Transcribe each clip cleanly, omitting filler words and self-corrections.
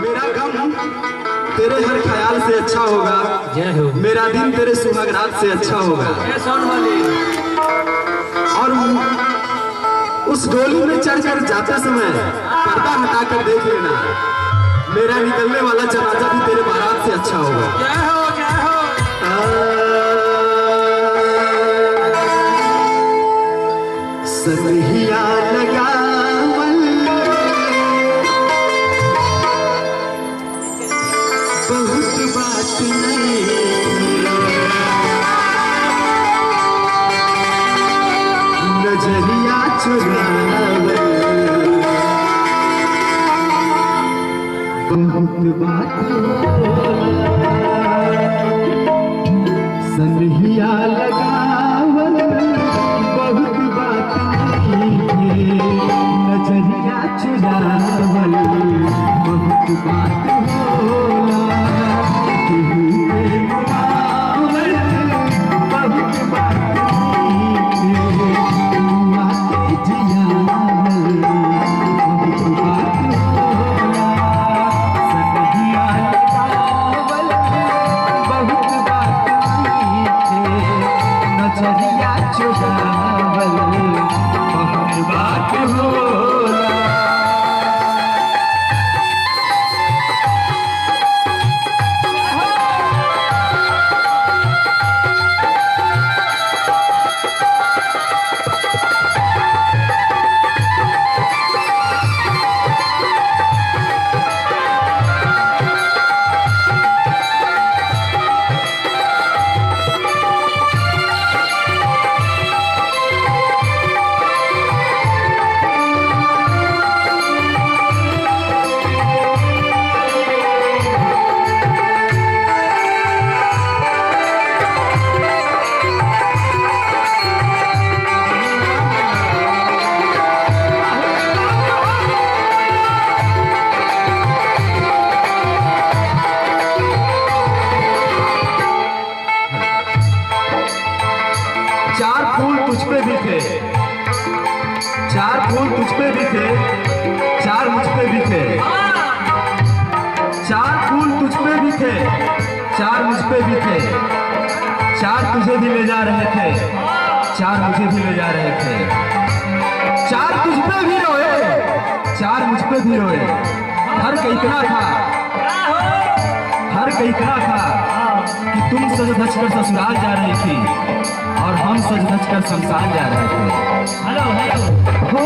मेरा गम तेरे हर ख्याल से अच्छा होगा, जय हो। मेरा दिन तेरे सुहाग रात से अच्छा होगा। और उस डोली में चढ़कर जाते समय पर्दा हटाकर देख लेना, मेरा निकलने वाला जनाजा भी तेरे बारात से अच्छा होगा। जय हो, जय हो। सनहिया लगावल बहुत बात नहीं, नजरिया चुरावल बहुत बात। सनहिया लगावल बहुत बात नहीं, नजरिया चुरावल बहुत बात होला। बहुत बात चार फूल तुझ पे भी थे, चार फूल तुझ पे भी थे, चार मुझ पे भी थे। चार फूल तुझ पे भी थे, चार मुझ पे भी थे। चार तुझे भी ले जा रहे थे, चार मुझे भी ले जा रहे थे। चार तुझ पे भी रोए, चार मुझ पे भी रोए। फर्क इतना था, फर्क इतना था कि तुम सज धज कर ससुराल जा रही थी और हम सज धज कर शमशान जा रहे थे। हेलो हेलो हो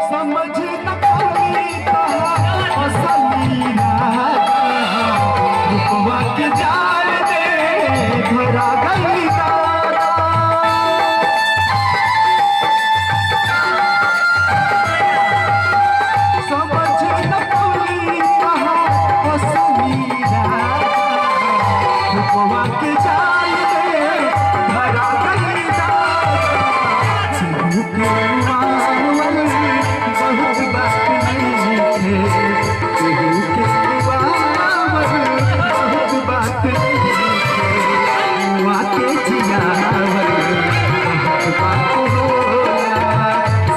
समझ न पाई कहाँ असली राजा, रुपवा के जाल में धरा गई तारा। समझ न पाई कहाँ असली राजा, रुपवा के जाल में धरा गई तारा। बहुत बात नहीं है, बहुत बात नहीं है, वाके जियावल बहुत बात होला।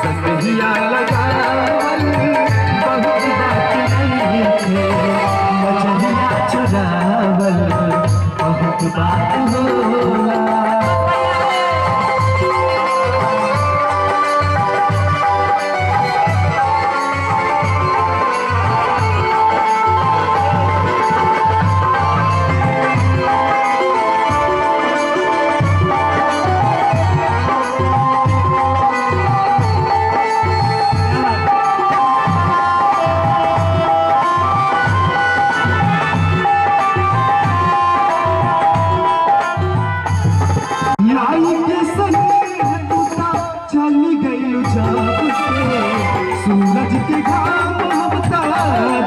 सनहिया लगावल बहुत बात नहीं है, नजरिया चुरावल बहुत बात होला। सूरज के घाम हवता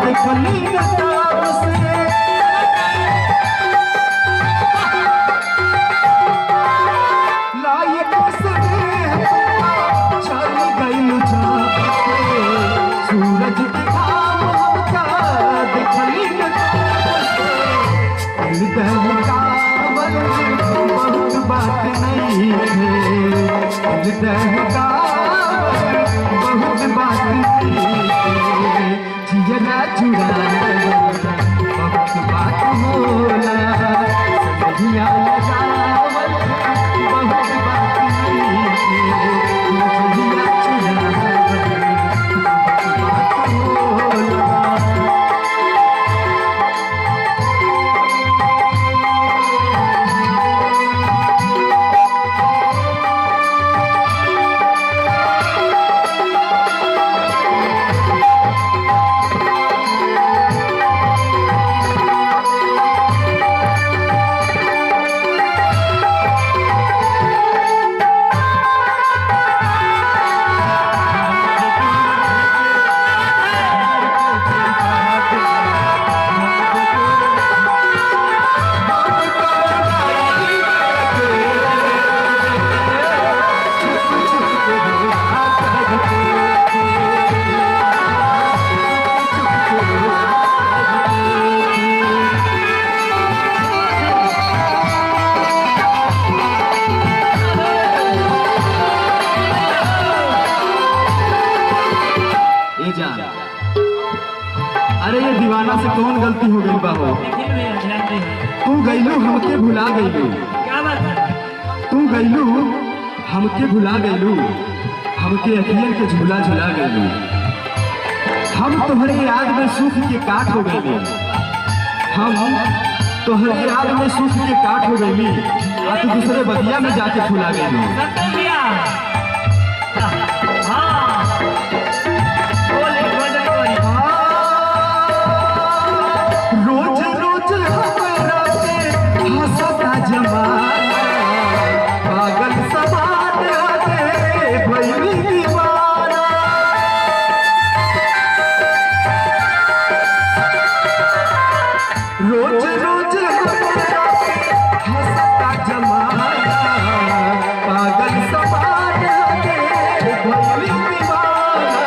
देखली नताब से, लायक से चल गई जाप से। सूरज के घाम हवता देखली नताब से। दिल कावल बहुत बात नहीं है, दिल कावल बहुत बात नहीं है, जिया चुरा जान। अरे ये दीवाना से कौन गलती हो गई बा हो? तू गईलू हमके भुला गईलू, तू गईलू हमके भुला गईलू, हमके अखियन के झूला झुला गईलू। हम तोहरे याद में सूख के काट हो गईली, हम तोहरे याद में सूख के काट हो गईली, आ तू दूसरे बगिया में जाके फुला गईलू। रोज रोज हमरा पे हंसता जमाना, पागल समान दे भइली दीवाना। रोज रोज हमरा पे हंसता जमाना, पागल समान दे भइली दीवाना।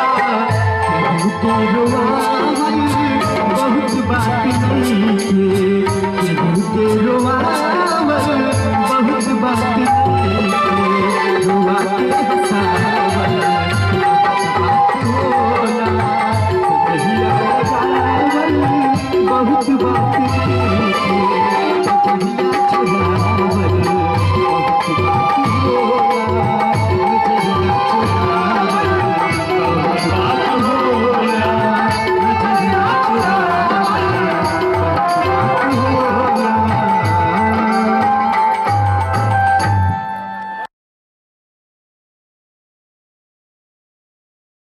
केहू के रुआ